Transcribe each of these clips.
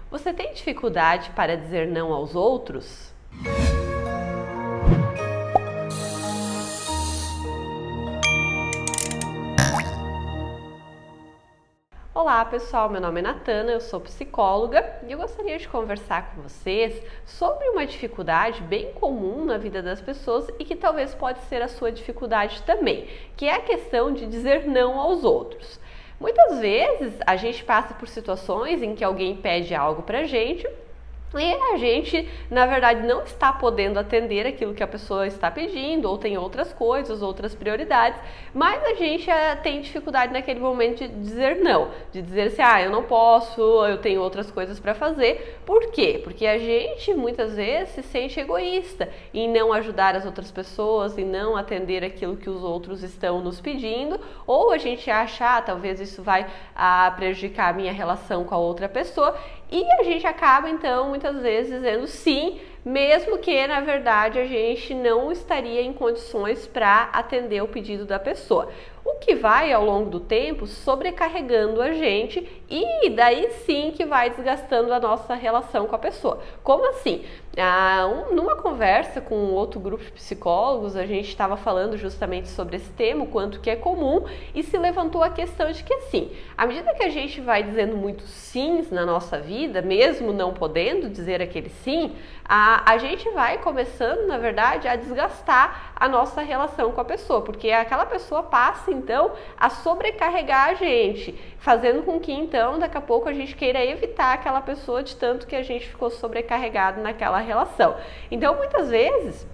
Você tem dificuldade para dizer não aos outros? Olá pessoal, meu nome é Natana, eu sou psicóloga e eu gostaria de conversar com vocês sobre uma dificuldade bem comum na vida das pessoas e que talvez pode ser a sua dificuldade também, que é a questão de dizer não aos outros. Muitas vezes a gente passa por situações em que alguém pede algo pra gente e a gente, na verdade, não está podendo atender aquilo que a pessoa está pedindo, ou tem outras coisas, outras prioridades, mas a gente tem dificuldade naquele momento de dizer não, de dizer assim, eu não posso, eu tenho outras coisas para fazer. Por quê? Porque a gente muitas vezes se sente egoísta em não ajudar as outras pessoas, em não atender aquilo que os outros estão nos pedindo, ou a gente acha, talvez isso vai prejudicar a minha relação com a outra pessoa, e a gente acaba então muitas vezes dizendo sim, mesmo que na verdade a gente não estaria em condições para atender o pedido da pessoa. O que vai ao longo do tempo sobrecarregando a gente e daí sim que vai desgastando a nossa relação com a pessoa. Como assim? Numa conversa com outro grupo de psicólogos, a gente estava falando justamente sobre esse tema, o quanto que é comum, e se levantou a questão de que assim, à medida que a gente vai dizendo muitos sims na nossa vida, mesmo não podendo dizer aquele sim, a gente vai começando, na verdade, a desgastar a nossa relação com a pessoa, porque aquela pessoa passa então a sobrecarregar a gente, fazendo com que então daqui a pouco a gente queira evitar aquela pessoa de tanto que a gente ficou sobrecarregado naquela relação. Então muitas vezes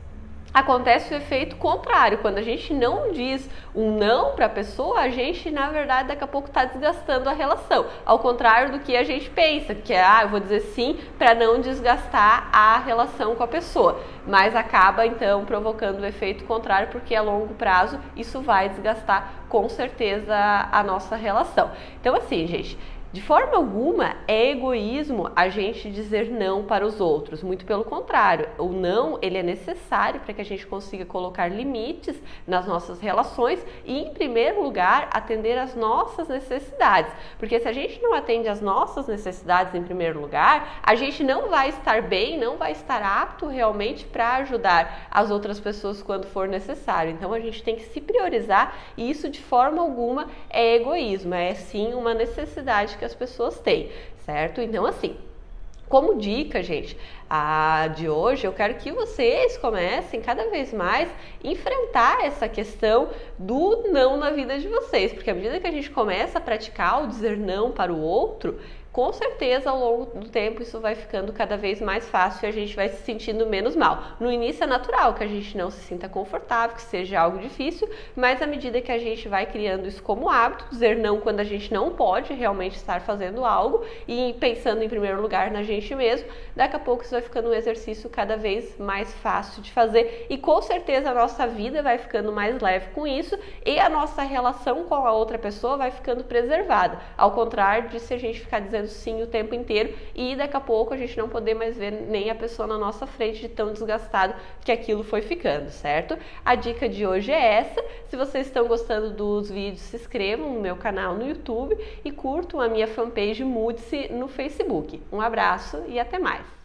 acontece o efeito contrário, quando a gente não diz um não para a pessoa, a gente na verdade daqui a pouco está desgastando a relação, ao contrário do que a gente pensa, que é eu vou dizer sim para não desgastar a relação com a pessoa, mas acaba então provocando o efeito contrário, porque a longo prazo isso vai desgastar com certeza a nossa relação. Então assim, gente, de forma alguma é egoísmo a gente dizer não para os outros, muito pelo contrário, o não ele é necessário para que a gente consiga colocar limites nas nossas relações e em primeiro lugar atender às nossas necessidades, porque se a gente não atende às nossas necessidades em primeiro lugar, a gente não vai estar bem, não vai estar apto realmente para ajudar as outras pessoas quando for necessário. Então a gente tem que se priorizar e isso de forma alguma é egoísmo, é sim uma necessidade que as pessoas têm, certo? Então assim, como dica, gente, de hoje eu quero que vocês comecem cada vez mais a enfrentar essa questão do não na vida de vocês, porque à medida que a gente começa a praticar o dizer não para o outro, com certeza ao longo do tempo isso vai ficando cada vez mais fácil e a gente vai se sentindo menos mal. No início é natural que a gente não se sinta confortável, que seja algo difícil, mas à medida que a gente vai criando isso como hábito, dizer não quando a gente não pode realmente estar fazendo algo e pensando em primeiro lugar na gente mesmo, daqui a pouco isso vai ficando um exercício cada vez mais fácil de fazer e com certeza a nossa vida vai ficando mais leve com isso e a nossa relação com a outra pessoa vai ficando preservada, ao contrário de se a gente ficar dizendo sim o tempo inteiro e daqui a pouco a gente não poder mais ver nem a pessoa na nossa frente de tão desgastado que aquilo foi ficando, certo? A dica de hoje é essa. Se vocês estão gostando dos vídeos, se inscrevam no meu canal no YouTube e curtam a minha fanpage Mude-se no Facebook. Um abraço e até mais!